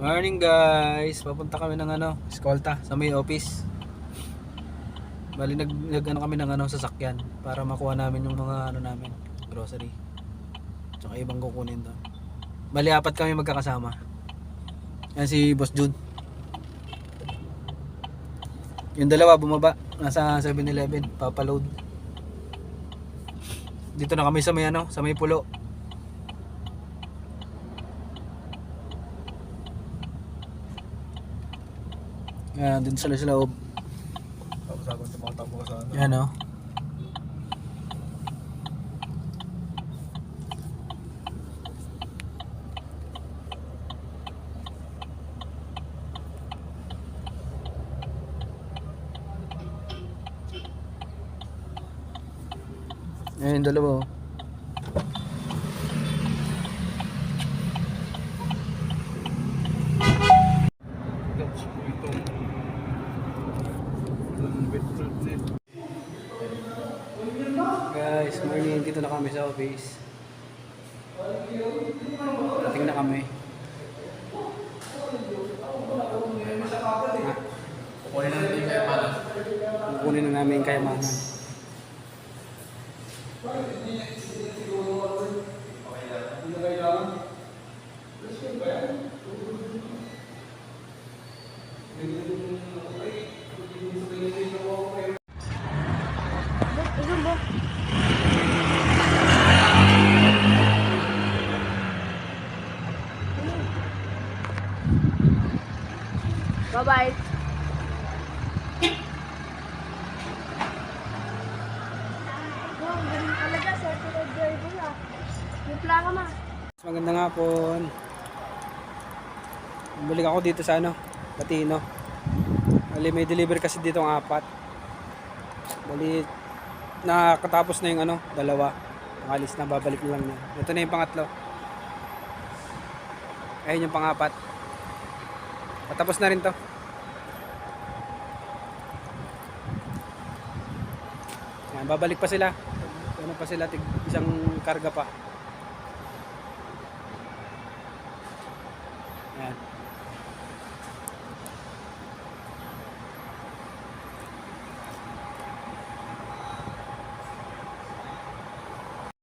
Morning guys, papunta kami ng eskolta sa may office. Bali nag kami ng sasakyan para makuha namin yung mga namin, grocery. Tsaka ibang kukunin doon. Bali apat kami magkakasama. Yan si Boss Jun. Yung dalawa bumaba, nasa 7-Eleven, papaload. Dito na kami sa may pulo. Yan, dun sila sa loob. Tapos ako tumakbo ka sa ano. Yan o. Yan yung dalawa o. Guys, morning, dito na kami sa office. Dating na kami. Kukunin na namin yung kayamanan. Bye-bye. Wow, galing talaga. Sorry to driver ah. Yung plaka ma. Magandang hapon. Bumalik ako dito sa Latino. Bali may deliver kasi dito ang apat. Bali nakatapos na yung dalawa. Nakalis na, babalik na lang na. Ito na yung pangatlo. Ayun yung pangapat. Patapos na rin to. Yan, babalik pa sila. Pa sila, isang karga pa. Yan.